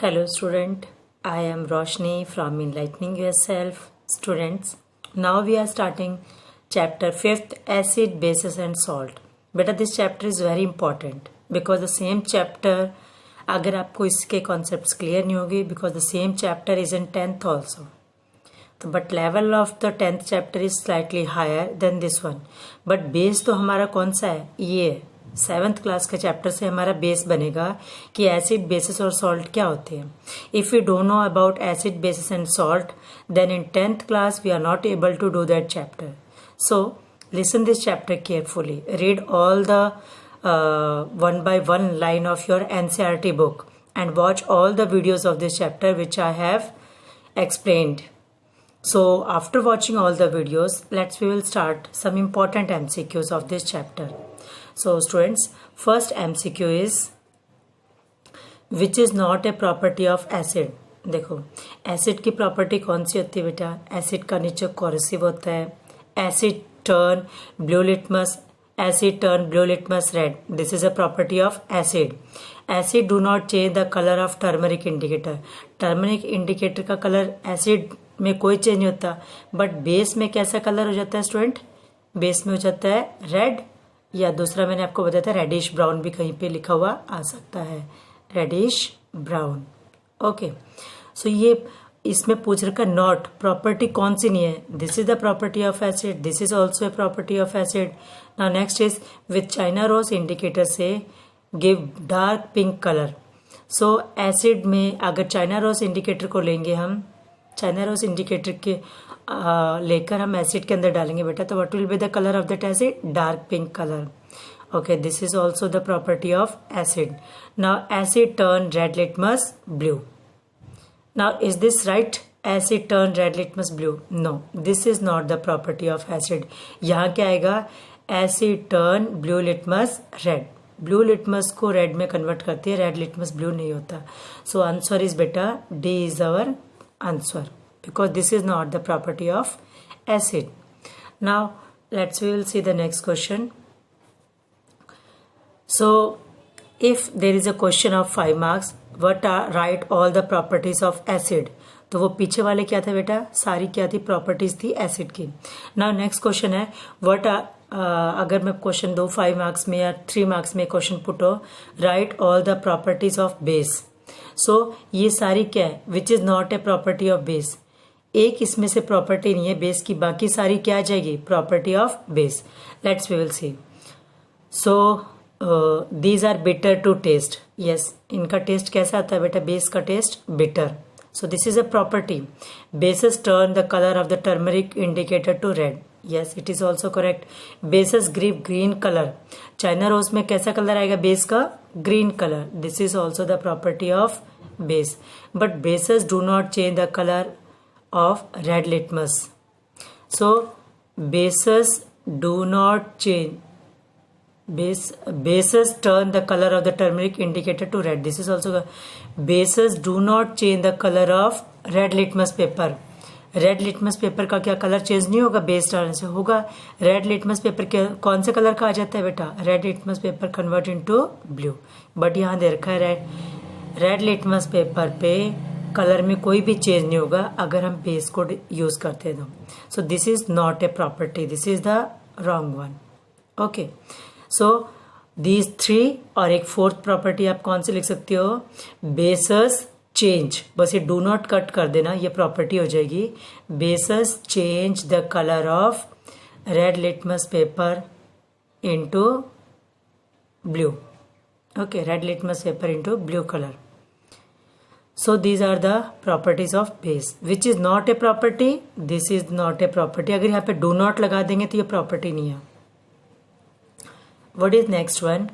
Hello student, I am Roshni from Enlightening Yourself. Students, now we are starting chapter 5th Acid, Bases and Salt. बेटा this chapter is very important because the same chapter अगर आपको इसके concepts clear नहीं होगी because the same chapter is in 10th also. तो but level of the 10th chapter is slightly higher than this one. But base तो हमारा कौन सा है? ये है. 7th क्लास का चैप्टर से हमारा बेस बनेगा कि एसिड बेसिस और सॉल्ट क्या होते हैं. If you don't know about acid basis and salt then in 10th class we are not able to do that chapter. So listen this chapter carefully, read all the one by one line of your NCERT book and watch all the videos of this chapter which I have explained. So after watching all the videos, we will start some important MCQs of this chapter. So students, first MCQ is which is not a property of acid. देखो acid की property कौन सी होती है बेटा? Acid का nature coercive होता है. Acid turn blue litmus, acid turn blue litmus red. This is a property of acid. Acid do not change the colour of turmeric indicator. Turmeric indicator का colour acid में कोई change नहीं होता, but base में कैसा colour हो जाता है स्टूडेंट? बेस में हो जाता है रेड, या दूसरा मैंने आपको बताया था रेडिश ब्राउन भी कहीं पे लिखा हुआ आ सकता है, रेडिश ब्राउन. ओके, सो ये इसमें पूछ रखा नॉट प्रॉपर्टी कौन सी नहीं है. This is the property of acid, this is also a property of acid. Now next is with China rose indicator से give dark pink colour. So acid में अगर चाइना रोज इंडिकेटर को लेंगे हम, चाइना रोज इंडिकेटर के लेकर हम acid के अंदर डालेंगे बेटा, तो what will be the colour of that acid? Dark pink colour. Okay, this is also the property of acid. Now acid turn red litmus blue. Now is this right? Acid turn red litmus blue? No, this is not the property of acid. यहाँ क्या आएगा? Acid turn blue litmus red. Blue litmus को red में convert करती है, red litmus blue नहीं होता. So answer is बेटा D is our answer because this is not the property of acid. Now we will see the next question. So if there is a question of 5 marks, write all the properties of acid. तो वो पीछे वाले क्या था बेटा? सारी क्या थी? प्रॉपर्टीज थी एसिड की. नाउ नेक्स्ट क्वेश्चन है अगर मैं क्वेश्चन दो 5 मार्क्स में या 3 मार्क्स में क्वेश्चन पुटो, right all the properties of base. So ये सारी क्या है? Which is not a property of base. एक इसमें से प्रॉपर्टी नहीं है बेस की, बाकी सारी क्या आ जाएगी? Property of base. Let's we will see. So these are bitter to taste. Yes, इनका टेस्ट कैसा आता है बेटा? बेस का taste bitter. So this is a property. Bases turn the colour of the turmeric indicator to red. yes, it is also correct. Bases give green color. China rose में कैसा colour आएगा? Base का green colour. This is also the property of base. But bases do not change the colour of red litmus. So bases do not change, bases turn the color of the turmeric indicator to red. This is also bases do not change the color of red litmus paper. Red litmus paper का क्या colour change नहीं होगा? Base डालने से होगा. Red litmus paper के कौन से कलर का आ जाता है बेटा? Red litmus paper convert into blue. But यहाँ दे रखा है रेड लिटमस पेपर पे कलर में कोई भी चेंज नहीं होगा अगर हम बेस को यूज करते हैं. सो this is not a property, this is the wrong one. Okay, so these 3 और एक 4th प्रॉपर्टी आप कौन सी लिख सकते हो? Bases change. बस ये डू नॉट कट कर देना, ये प्रॉपर्टी हो जाएगी. Bases change the colour of red litmus paper into blue. Okay, red litmus paper into blue colour. So these are the properties of base. Which is not a property? This is not a property. अगर यहाँ पे do not लगा देंगे तो ये property नहीं है. What is next one?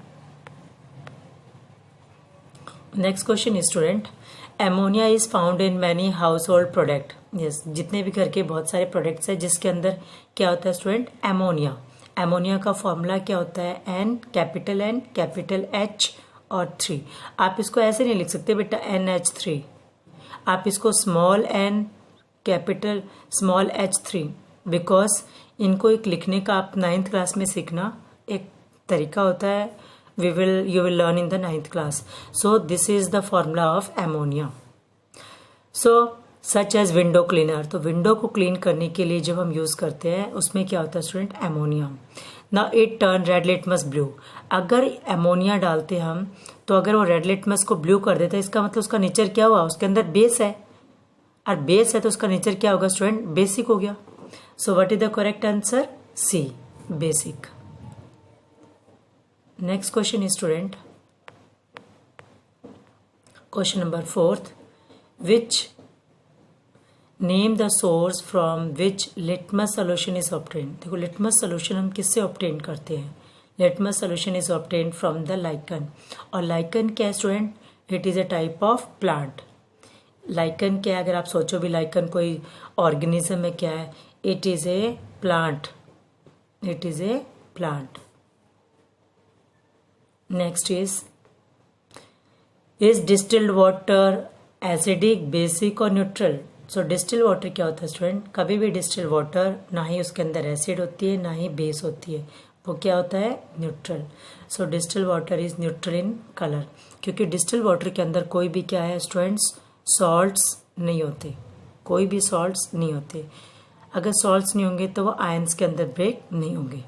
Next question is student, ammonia is found in many house hold product. Yes, जितने भी घर के बहुत सारे प्रोडक्ट्स हैं जिसके अंदर क्या होता है स्टूडेंट? एमोनिया. एमोनिया का फॉर्मूला क्या होता है? N, कैपिटल H और 3. आप इसको ऐसे नहीं लिख सकते बेटा NH3. आप इसको small n capital small H3, because इनको एक लिखने का आप 9th क्लास में सीखना. एक तरीका होता है you will learn in the 9th class. So this is the formula of ammonia. So such as window cleaner, तो विंडो को क्लीन करने के लिए जब हम यूज करते हैं उसमें क्या होता है स्टूडेंट, एमोनिया. ना it turn red litmus blue. अगर एमोनिया डालते हम तो अगर वो रेड लिटमस को ब्लू कर देता है, इसका मतलब उसका नेचर क्या हुआ, उसके अंदर बेस है, और बेस है तो उसका नेचर क्या होगा स्टूडेंट, बेसिक हो गया. So what is the correct answer, C, basic. Next question is student question number 4th. Which name the source from which litmus solution is obtain. देखो लिटमस सोल्यूशन हम किससे ऑब्टेन करते हैं, litmus solution is obtain from the lichen. और lichen क्या है student, it is a type of plant. Lichen क्या है, अगर आप सोचो भी लाइकन कोई ऑर्गेनिज्म है, क्या है, it is a plant, it is a plant. Next is distilled water acidic, basic और न्यूट्रल. सो डिस्टिल वाटर क्या होता है स्टूडेंट, कभी भी डिस्टिल वाटर ना ही उसके अंदर एसिड होती है ना ही बेस होती है, वो क्या होता है, neutral. So distil water is neutral in colour, क्योंकि डिस्टिल वाटर के अंदर कोई भी क्या है स्टूडेंट्स, सॉल्ट्स नहीं होते, कोई भी सॉल्ट्स नहीं होते. अगर सॉल्ट्स नहीं होंगे तो वो आयंस के अंदर ब्रेक नहीं होंगे.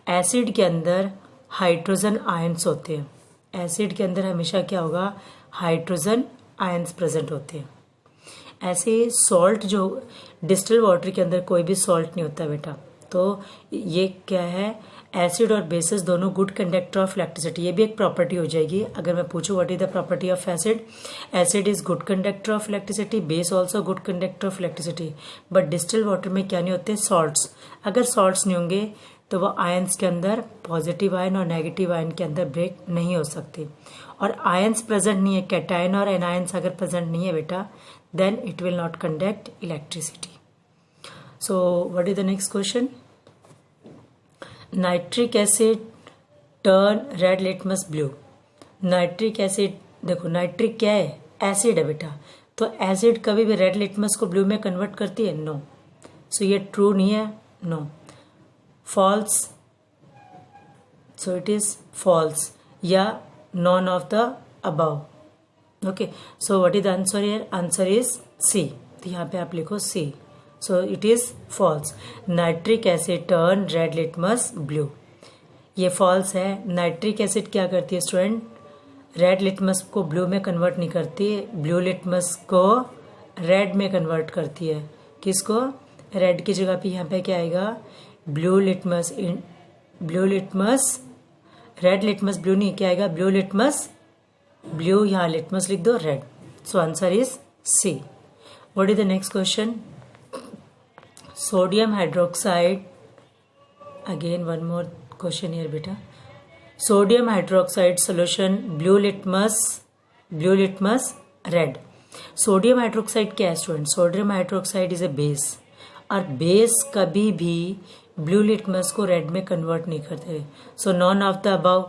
एसिड के अंदर हाइड्रोजन आयंस होते हैं, एसिड के अंदर हमेशा क्या होगा, हाइड्रोजन आयंस प्रेजेंट होते हैं. ऐसे सॉल्ट जो डिस्टिल वाटर के अंदर कोई भी सॉल्ट नहीं होता बेटा. तो ये क्या है, एसिड और बेसिस दोनों गुड कंडक्टर ऑफ इलेक्ट्रिसिटी. ये भी एक प्रॉपर्टी हो जाएगी. अगर मैं पूछूं what is the property of acid, acid is good conductor of electricity, base also good conductor of electricity. But distil water में क्या नहीं होते, सॉल्ट्स. अगर सॉल्ट्स नहीं होंगे तो वो आयंस के अंदर पॉजिटिव आयन और नेगेटिव आयन के अंदर ब्रेक नहीं हो सकते. और आयंस प्रेजेंट नहीं है, कैटायन और एनायंस अगर प्रेजेंट नहीं है बेटा, then it will not conduct electricity. So what is the next question? Nitric acid turn red litmus blue. Nitric acid, देखो नाइट्रिक क्या है, एसिड है बेटा. तो एसिड कभी भी रेड लिटमस को ब्लू में कन्वर्ट करती है, नो. सो ये ट्रू नहीं है, no, false. So it is false या none of the above. Okay, so what is the answer here, answer is C. तो यहाँ पे आप लिखो C. So it is false. Nitric acid turn red litmus blue, ये false है. Nitric acid क्या करती है स्टूडेंट, रेड लिटमस को ब्लू में कन्वर्ट नहीं करती, ब्लू लिटमस को रेड में कन्वर्ट करती है. किसको, रेड की जगह पे यहाँ पे क्या आएगा, blue litmus. Blue litmus, red litmus blue नहीं, क्या आएगा, ब्लू लिटमस ब्लू, यहाँ लिटमस लिख दो red. So answer is C. What is the next question, sodium hydroxide. Again one more question here बेटा. Sodium hydroxide solution blue litmus red. Sodium hydroxide क्या है student, sodium hydroxide is a base, और base कभी भी blue litmus को red में convert नहीं करते. So none of the above,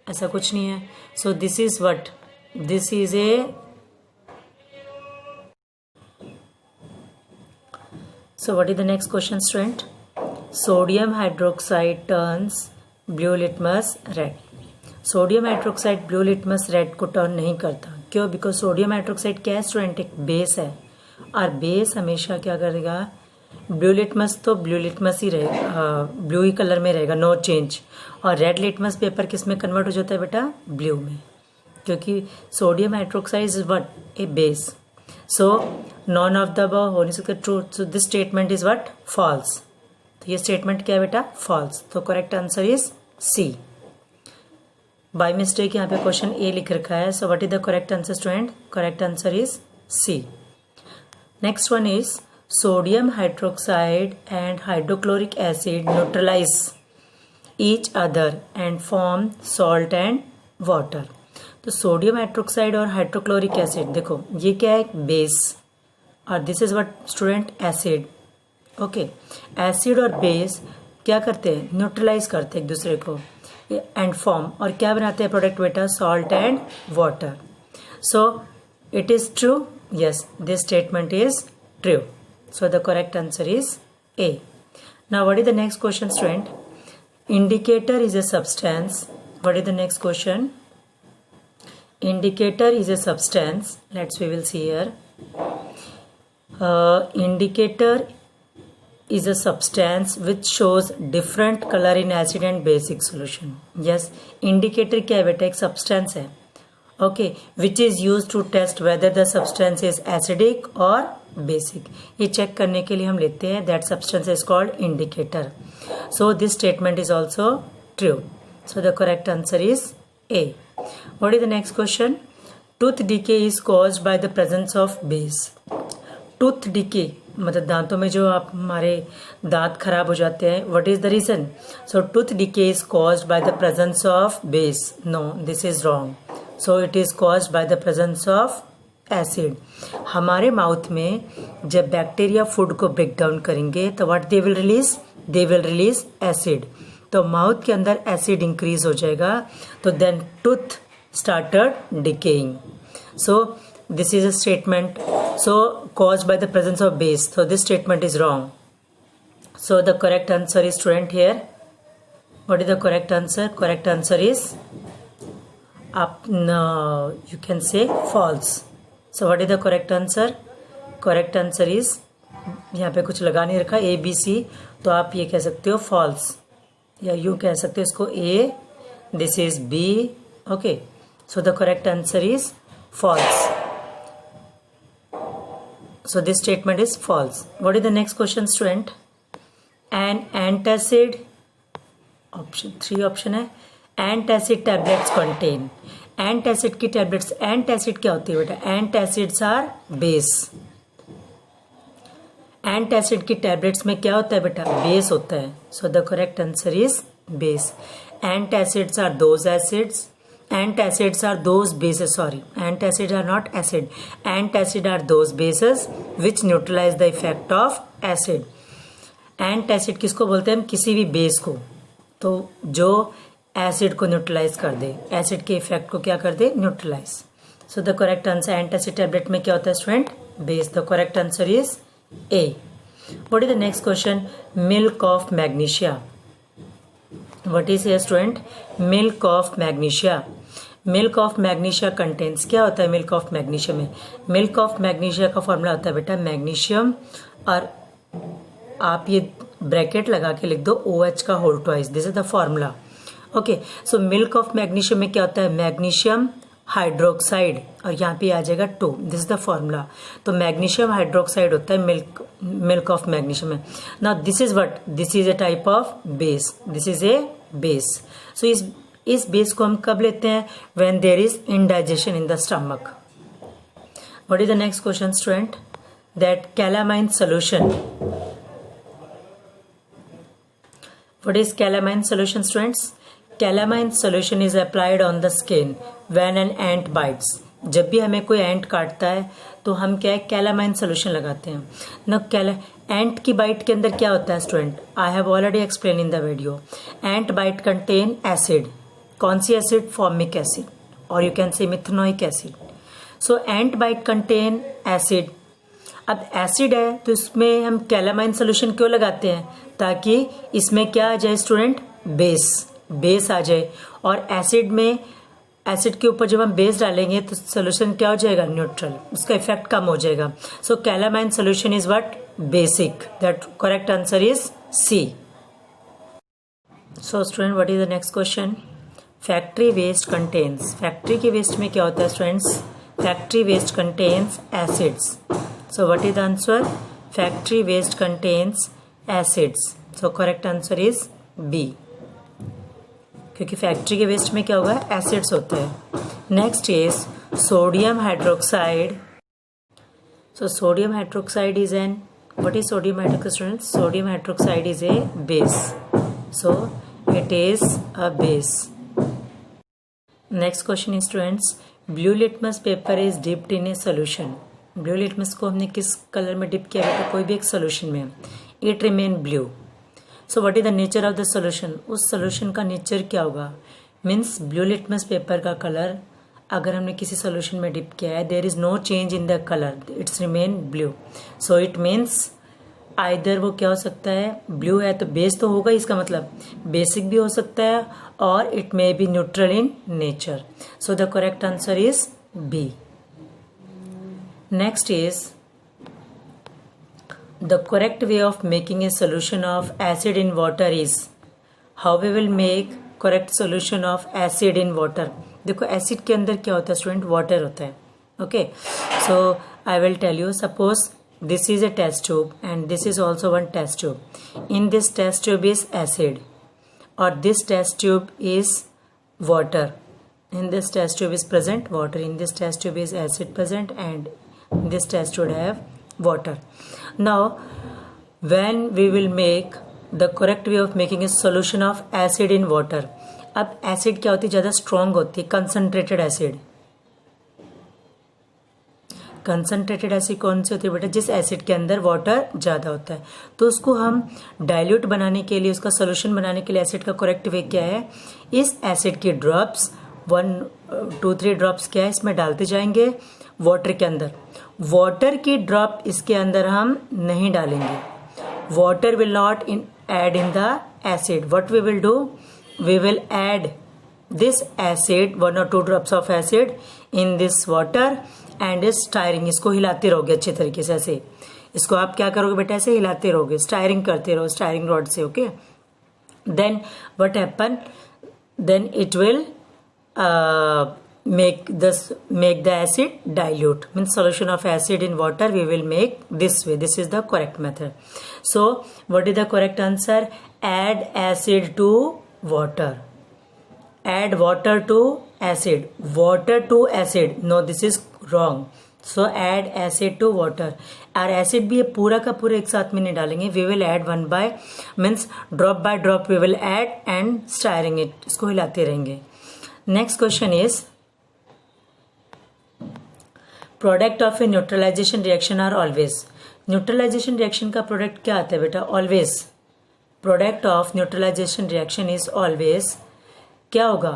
ऐसा कुछ नहीं है. सो this is what, this is A, so what is the next question student, sodium hydroxide turns blue litmus red. Sodium hydroxide blue litmus red को turn नहीं करता, क्यों, बिकॉज सोडियम हाइड्रोक्साइड क्या है स्टूडेंट, एक बेस है, और बेस हमेशा क्या करेगा, ब्लू लिटमस तो ब्लू लिटमस ही रहेगा, ब्लू ही कलर में रहेगा, नो चेंज. और रेड लिटमस पेपर किस में कन्वर्ट हो जाता है बेटा, ब्लू में, क्योंकि sodium hydroxide is what, a base. So none of the above हो नहीं सकता, true. So this statement is what, false. तो ये स्टेटमेंट क्या है बेटा, फॉल्स. तो correct answer is C. By mistake यहाँ पे क्वेश्चन ए लिख रखा है. So what is the correct answer student, correct answer is C. Next one is sodium hydroxide and hydrochloric acid neutralize each other and form salt and water. तो sodium hydroxide और hydrochloric acid, देखो ये क्या है, base, और this is what student, acid. Okay, acid और base क्या करते हैं, न्यूट्रलाइज करते हैं एक दूसरे को, एंड फॉर्म, और क्या बनाते हैं प्रोडक्ट बेटा, salt and water. So it is true, yes, this statement is true. So the correct answer is A. Now what is the next question student? Indicator is a substance What is the next question? Indicator is a substance. We will see here. Indicator is a substance which shows different color in acid and basic solution. Yes, indicator क्या है बेटा? एक substance है. Okay, which is used to test whether the substance is acidic or basic. ये check करने के लिए हम लेते हैं that substance is called indicator. So this statement is also true. So the correct answer is A. What is the next question? Tooth decay is caused by the presence of base. Tooth decay मतलब दांतों में जो आप हमारे दांत खराब हो जाते हैं. What is the reason? So tooth decay is caused by the presence of base. No, this is wrong. So it is caused by the presence of acid. हमारे माउथ में जब बैक्टीरिया फूड को ब्रेक डाउन करेंगे तो what they will release? They will release acid. तो mouth के अंदर acid increase हो जाएगा तो then tooth started decaying. So this is a statement so caused by the presence of base. So this statement is wrong. So the correct answer is, student, here. What is the correct answer? Correct answer is you can say false. So what is the correct answer? Correct answer is, यहाँ पे कुछ लगा नहीं रखा ABC, तो आप ये कह सकते हो false या यूँ कह सकते हो इसको A, this is B. Okay, so the correct answer is false. So this statement is false. What is the next question, student? An antacid, option 3 option है. Antacid tablets contain. Antacid की tablets, antacid क्या होती है बेटा? Antacids are base. Antacid की tablets में क्या होता है बेटा? Base होता है. So the correct answer is base. Antacids are those acids. Antacids are those bases, sorry, antacids are not acid. Antacid are those bases which neutralize the effect of acid. Antacid किसको बोलते हैं हम? किसी भी base को तो जो acid को न्यूट्रलाइज कर दे, एसिड के इफेक्ट को क्या कर दे? Neutralise. So the correct answer, antacid tablet में क्या होता है student? Base. The correct answer is A. What is the next question? Milk of magnesia. What is here, student? Milk of magnesia. Milk of magnesia contains, क्या होता है milk of magnesia में? Milk of magnesia का formula होता है बेटा magnesium, और आप ये ब्रैकेट लगा के लिख दो OH का whole twice. This is the formula. Okay, so milk of magnesium में क्या होता है? मैग्नीशियम हाइड्रोक्साइड, और यहाँ पे आ जाएगा 2. This is the formula. तो मैग्नीशियम हाइड्रोक्साइड होता है मिल्क ऑफ मैग्नीशियम में. Now this is what? This is a type of base. This is a base. So इस बेस को हम कब लेते हैं? When there is indigestion in the stomach. What is the next question student? That calamine solution. What is calamine solution students? Calamine solution is applied on the skin when an ant bytes. जब भी हमें कोई एंट काटता है तो हम क्या है? कैलामाइन सोल्यूशन लगाते हैं ना. एंट की बाइट के अंदर क्या होता है student? I have already explain in the video. Ant bite contain acid. कौन सी एसिड? फॉर्मिक एसिड, और you can say methanoic acid. So ant bite contain acid. अब एसिड है तो इसमें हम कैलामाइन सोल्यूशन क्यों लगाते हैं? ताकि इसमें क्या आ जाए स्टूडेंट? बेस आ जाए. और एसिड के ऊपर जब हम बेस डालेंगे तो सोल्यूशन क्या हो जाएगा? न्यूट्रल. उसका इफेक्ट कम हो जाएगा. So calamine solution is what? Basic. That correct answer is C. So student, what is the next question? Factory waste contains. Factory के वेस्ट में क्या होता है students? Factory waste contains acids. So what is the answer? Factory waste contains acids. So correct answer is B, क्योंकि factory के waste में क्या होगा? एसिड्स होते हैं. Next is sodium hydroxide. So sodium hydroxide is N, what is sodium hydroxide? Sodium hydroxide is a base. So it is a base. Next question is students, blue litmus paper is dipped in a solution. Blue litmus को हमने किस colour में dip किया है? कोई भी एक solution में. It remain blue. So what is the nature of the solution? उस सोल्यूशन का नेचर क्या होगा? मीन्स ब्लू लिटमस पेपर का कलर अगर हमने किसी सोल्यूशन में डिप किया है, there is no change in the colour, it's remain blue. So it means either वो क्या हो सकता है, ब्लू है तो बेस तो होगा, इसका मतलब बेसिक भी हो सकता है, और it may be neutral in nature. So the correct answer is B. Next is the correct way of making a solution of acid in water is. how we will make correct solution of acid in water. देखो acid के अंदर क्या होता है student, water होता है. Okay, so I will tell you. Suppose this is a test tube and this is also one test tube. In this test tube is acid or this test tube is water. In this test tube is present water, in this test tube is acid present, and this test tube have water. Now when we will make the correct way of making a solution of acid in water. अब acid क्या होती है, ज़्यादा strong होती है, concentrated acid. Concentrated acid कौन सी होती है बेटा, जिस एसिड के अंदर वाटर ज़्यादा होता है. तो उसको हम डाइल्यूट बनाने के लिए, उसका सोल्यूशन बनाने के लिए एसिड का करेक्ट वे क्या है, इस एसिड की ड्रॉप्स 1 2 3 ड्रॉप्स क्या है इसमें डालते जाएंगे वाटर के अंदर. वाटर की ड्रॉप इसके अंदर हम नहीं डालेंगे. Water will not add in the acid. What we will do, we will add this acid, 1 or 2 drops of acid in this water and is stirring. इसको हिलाते रहोगे अच्छे तरीके से. ऐसे इसको आप क्या करोगे बेटा, ऐसे हिलाते रहोगे, स्टायरिंग करते रहो स्टायरिंग रॉड से. Okay, then what happen, then it will make the acid dilute. Means solution of acid in water we will make this way. This is the correct method. So what is the correct answer? Add acid to water. Add water to acid. Water to acid. No, this is wrong. So add acid to water. और acid भी पूरा का पूरा एक साथ में नहीं डालेंगे. We will add one by, means drop by drop we will add and stirring it. इसको हिलाते रहेंगे. Next question is, product of a neutralisation reaction are always. Neutralisation reaction का प्रोडक्ट क्या आता है बेटा, always. Product of neutralisation reaction is always क्या होगा,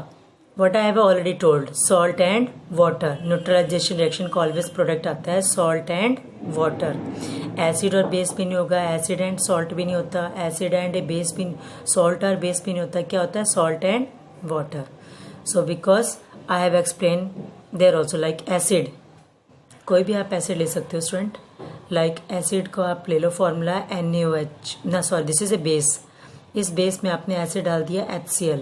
what I have already told, salt and water. Neutralisation reaction का ऑलवेज प्रोडक्ट आता है सॉल्ट एंड वाटर. एसिड और बेस भी नहीं होगा, एसिड एंड सॉल्ट भी नहीं होता, एसिड एंड बेस भी, सॉल्ट और बेस भी नहीं होता, क्या होता है salt and water. So because I have explain there also like acid, कोई भी आप एसिड ले सकते हो स्टूडेंट. लाइक एसिड को आप ले लो, फॉर्मूला NaOH, ना sorry this is a base. इस बेस में आपने एसिड डाल दिया HCl,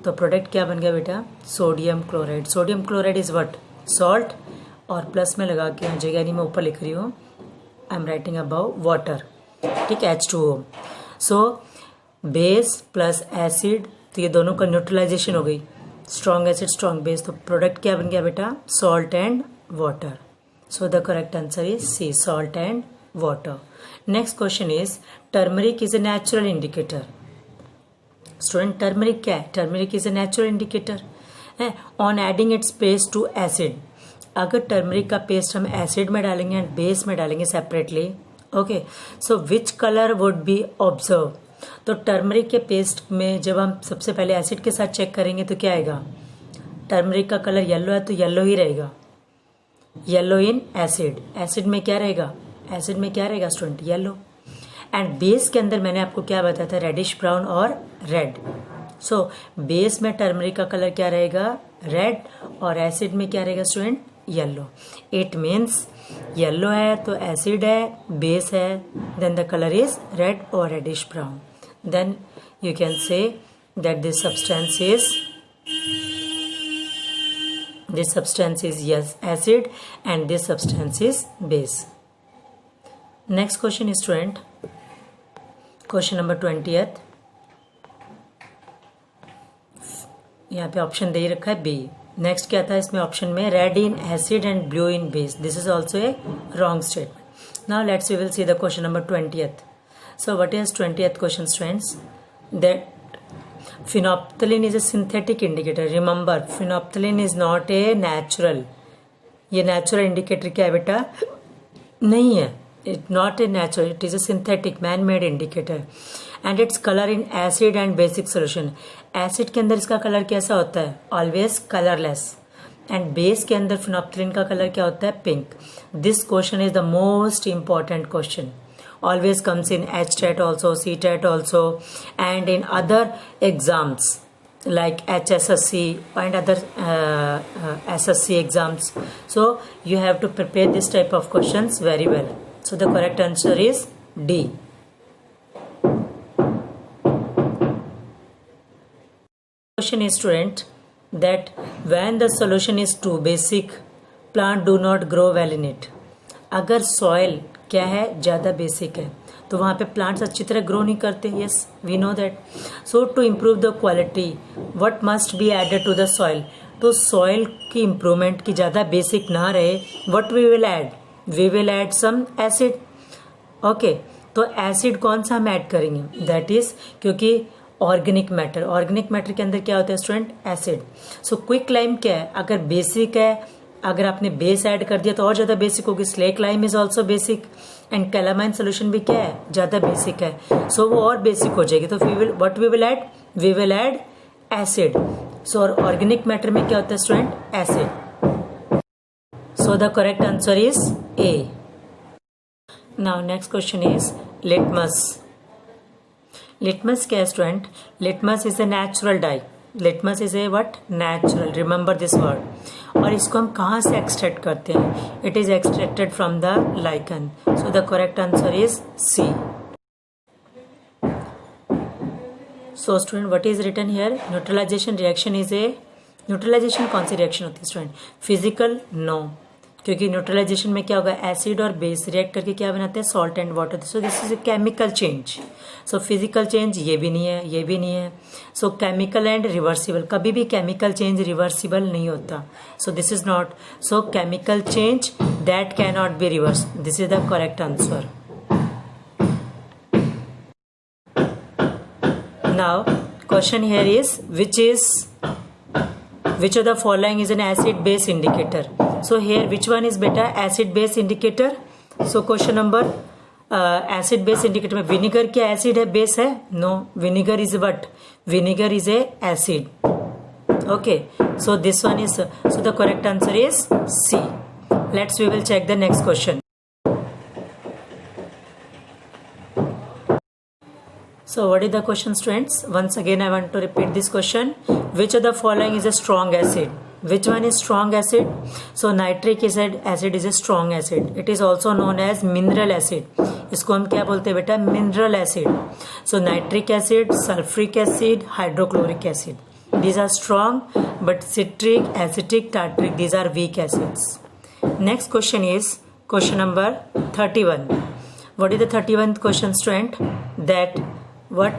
तो प्रोडक्ट क्या बन गया बेटा, sodium chloride. Sodium chloride is what, salt, और प्लस में लगा के जगह यानी मैं ऊपर लिख रही हूँ, I am writing about water. ठीक, H2O. So base plus acid, तो ये दोनों का न्यूट्रलाइजेशन हो गई, स्ट्रॉन्ग एसिड स्ट्रॉन्ग बेस, तो प्रोडक्ट क्या बन गया बेटा, salt and water. So the correct answer is C, salt and water. Next question is, turmeric is a natural indicator. Student, turmeric क्या है, turmeric is a natural indicator है. On adding its paste to acid, अगर turmeric का paste हम acid में डालेंगे and base में डालेंगे separately, okay, so which color would be observed. तो turmeric के paste में जब हम सबसे पहले acid के साथ check करेंगे तो क्या आएगा, turmeric का कलर येलो है तो येलो ही रहेगा, येलो इन एसिड. एसिड में क्या रहेगा, एसिड में क्या रहेगा स्टूडेंट, येलो. एंड बेस के अंदर मैंने आपको क्या बताया था, रेडिश ब्राउन और रेड. सो बेस में टर्मरिक का कलर क्या रहेगा, रेड, और एसिड में क्या रहेगा student, yellow. It means yellow है तो एसिड है, बेस है, then the colour is red और reddish brown. Then you can say that this substance is yes acid and this substance is base. Next question is student, question number 20th. यहाँ पे option दे ही रखा है B. Next क्या था इसमें option में, red in acid and blue in base. This is also a wrong statement. Now let's we will see the question number 20th. So what is 20th question students, that phenolphthalein is a synthetic indicator. Remember, phenolphthalein is not a natural. ये natural indicator क्या है बेटा, नहीं है. It's not a natural. It is a synthetic, man-made indicator. And its color in acid and basic solution. Acid के अंदर इसका colour कैसा होता है, always colorless. And base के अंदर phenolphthalein का कलर क्या होता है, pink. This question is the most important question. always comes in HTET also, CTET also, and in other exams like HSSC and other SSC exams. So you have to prepare this type of questions very well. So the correct answer is D. Question is, student, that when the solution is too basic, plant do not grow well in it. अगर soil क्या है, ज़्यादा basic है, तो वहाँ पे plants अच्छी तरह ग्रो नहीं करते. Yes, we know that. So to improve the quality, what must be added to the soil. तो सॉइल की इम्प्रूवमेंट की ज़्यादा बेसिक ना रहे, what we will add, we will add some acid. Okay, तो एसिड कौन सा हम ऐड करेंगे, दैट इज, क्योंकि ऑर्गेनिक मैटर के अंदर क्या होता है student, acid. So quick lime क्या है, अगर बेसिक है, अगर आपने बेस ऐड कर दिया तो और ज्यादा बेसिक होगी. Slack lime is also basic and calamine solution भी क्या है, ज्यादा बेसिक है. सो वो और बेसिक हो जाएगी. तो what we will add acid. So और ऑर्गेनिक मैटर में क्या होता है student, acid. So the correct answer is A. Now next question is litmus. Litmus क्या है student, litmus is a natural dye. Litmus is A what, natural. Remember this word. और इसको हम कहाँ से एक्सट्रैक्ट करते हैं, it is extracted from the lichen. So the correct answer is C. So student, what is written here, neutralisation reaction is a, neutralisation कौन सी reaction होती है स्टूडेंट, फिजिकल, नो, क्योंकि न्यूट्रलाइजेशन में क्या होगा, एसिड और बेस रिएक्ट करके क्या बनाते हैं, salt and water. So this is a chemical change. So physical change ये भी नहीं है, ये भी नहीं है. सो केमिकल एंड रिवर्सिबल, कभी भी केमिकल चेंज रिवर्सिबल नहीं होता. सो this is not. So chemical change that can not be reverse. This is the correct answer. Now question here is which of the following is an acid base indicator. So here which one is better, acid base indicator. So question number acid base indicator में vinegar क्या acid है, base है, no, vinegar is what, vinegar is a acid. Okay, so this one is, so the correct answer is C. We will check the next question. So what is the question students, once again I want to repeat this question. Which of the following is a strong acid, which one is strong acid. So nitric acid is a strong acid. It is also known as mineral acid. इसको हम क्या बोलते हैं बेटा, mineral acid. So nitric acid, sulfuric acid, hydrochloric acid, these are strong, but citric, acetic, tartaric, these are weak acids. Next question is question number 31. What is the 31th question student, that what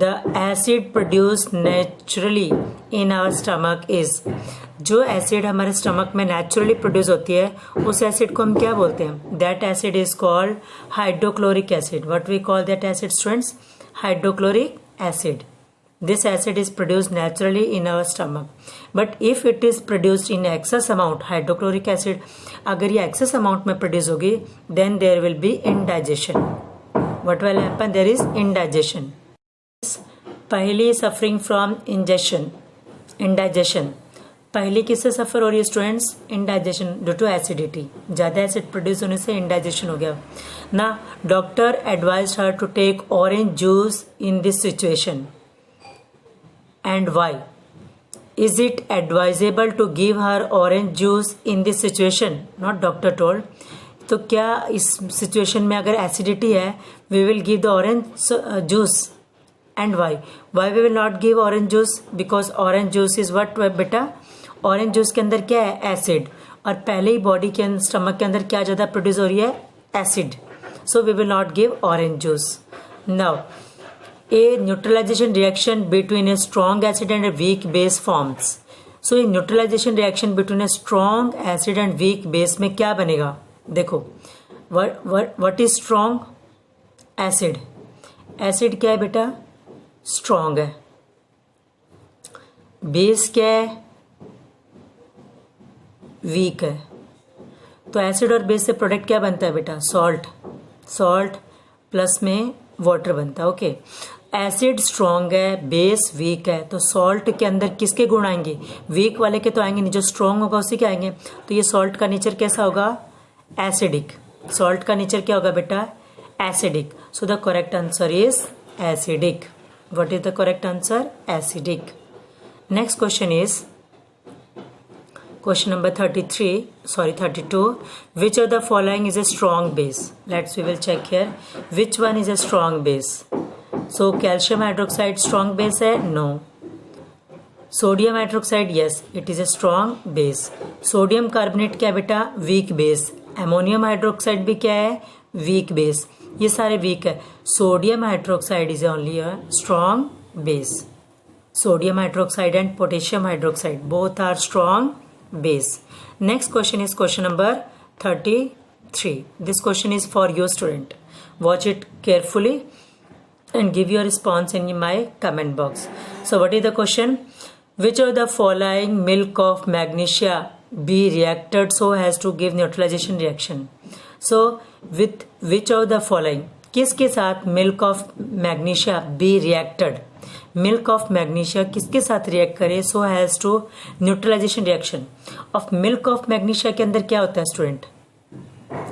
the acid produced naturally in our stomach is. जो acid हमारे stomach में naturally produce होती है, उस acid को हम क्या बोलते हैं, that acid is called hydrochloric acid. What we call that acid students, hydrochloric acid. This acid is produced naturally in our stomach. But if it is produced in excess amount, hydrochloric acid, अगर ये excess amount में produce होगी, then there will be indigestion. What will happen? There is indigestion. पहली suffering from indigestion. पहली किससे सफर हो रही है students, indigestion due to acidity. ज़्यादा एसिड प्रोड्यूस होने से indigestion हो गया ना. Doctor advised her to take orange juice in this situation. And why? Is it advisable to give her orange juice in this situation? Not doctor told. तो क्या इस situation में अगर एसिडिटी है, we will give the orange juice. And why? Why we will not give orange juice? Because orange juice is what बेटा, orange juice के अंदर क्या है, एसिड, और पहले ही बॉडी के स्टमक के अंदर क्या ज़्यादा प्रोड्यूस हो रही है, acid. So we will not give orange juice. Now a neutralization reaction between a strong acid and a weak base forms. So a neutralization reaction between a strong acid and weak base में क्या बनेगा, देखो, what is strong acid. Acid क्या है बेटा, strong है. Base क्या है, वीक है. तो एसिड और बेस से प्रोडक्ट क्या बनता है बेटा, सॉल्ट प्लस में वाटर बनता है. ओके, एसिड स्ट्रॉन्ग है, बेस वीक है, तो सॉल्ट के अंदर किसके गुण आएंगे, वीक वाले के तो आएंगे नहीं, जो स्ट्रॉन्ग होगा उसी के आएंगे. तो ये सॉल्ट का नेचर कैसा होगा, एसिडिक. सॉल्ट का नेचर क्या होगा बेटा, acidic. So the correct answer is acidic. What is the correct answer? Acidic. Next question is question number 32. Which of the following is a strong base? We will check here. Which one is a strong base? So calcium hydroxide strong base hai? No. Sodium hydroxide, yes, it is a strong base. Sodium carbonate क्या बेटा? Weak base. Ammonium hydroxide भी क्या है? Weak base. ये सारे weak है. Sodium hydroxide is only a strong base. Sodium hydroxide and potassium hydroxide both are strong base. Next question is question number 33. This question is for you student. Watch it carefully and give your response in my comment box. So what is the question? Which of the following milk of magnesia be reacted so as to give neutralization reaction? So with which of the following? किसके साथ milk of magnesia be reacted? Milk of magnesia किसके साथ react करे so as to neutralization reaction? of milk of magnesia के अंदर क्या होता है स्टूडेंट?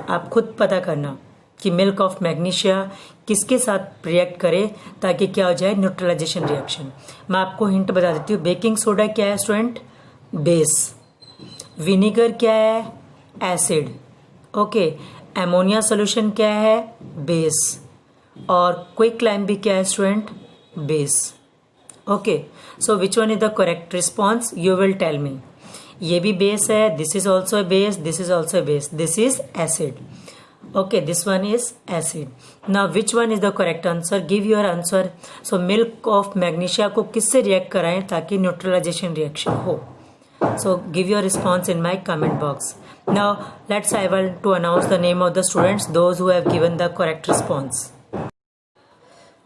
आप खुद पता करना कि मिल्क ऑफ मैग्नीशिया किसके साथ रिएक्ट करे ताकि क्या हो जाए? Neutralisation reaction. मैं आपको हिंट बता देती हूँ. बेकिंग सोडा क्या है स्टूडेंट? बेस. विनीगर क्या है? एसिड. ओके. एमोनिया सॉल्यूशन क्या है? बेस. और क्विक लाइम भी क्या है student? Base. Okay. So which one is the correct response? You will tell me. ये भी बेस है. This is also a base. This is also a base. This is acid. Okay, this one is acid. Now which one is the correct answer? Give your answer. So milk of magnesia को किससे react कराएं ताकि neutralization reaction हो? So give your response in my comment box. Now I want to announce the name of the students, those who have given the correct response.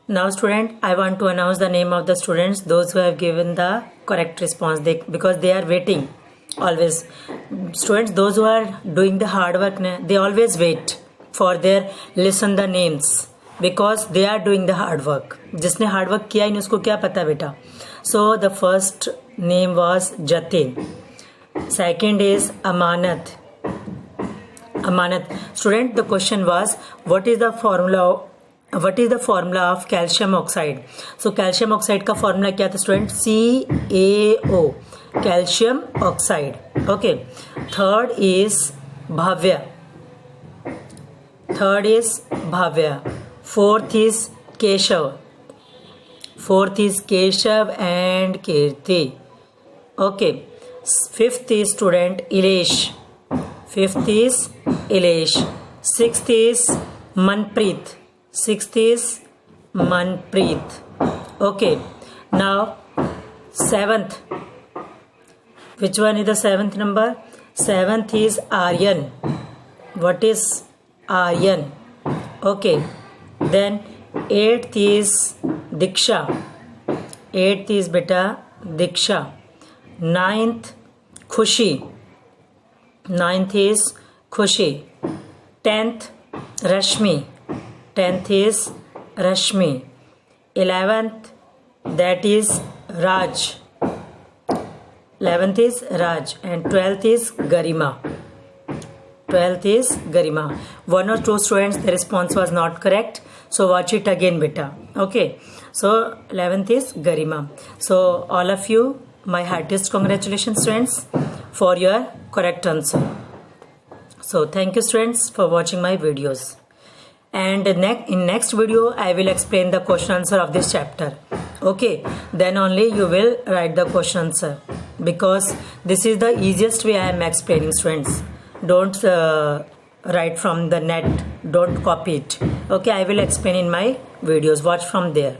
Now student, I want to announce the name of the students, those who have given the correct response. Because they are waiting always. Students, those who are doing the hard work, they always wait for their listen the names because they are doing the hard work. जिसने hard work किया इन उसको क्या पता बेटा? So the first name was Jatin. Second is Amanat. Student, the question was what is the formula of calcium oxide? So calcium oxide का formula क्या था student? CaO. Calcium oxide. Okay. Third is Bhavya. Fourth is Keshav. And Kirti. Okay. Fifth is student Ilesh. Sixth is Manpreet. Okay. Now seventh. Which one is the seventh number? Seventh is Aryan. What is Aryan? Okay. Then eighth is Diksha. Eighth is beta Diksha. Ninth is Khushi. 10th Rashmi. 10th is Rashmi. 11th that is Raj. 11th is Raj and 12th is Garima. One or two students the response was not correct, so watch it again beta. Okay, so 11th is Garima. So all of you, my heartiest congratulations students for your correct answer. So thank you students for watching my videos, and in next video I will explain the question answer of this chapter. Okay, then only you will write the question answer because this is the easiest way I am explaining students. Don't write from the net, don't copy it. Okay, I will explain in my videos. Watch from there.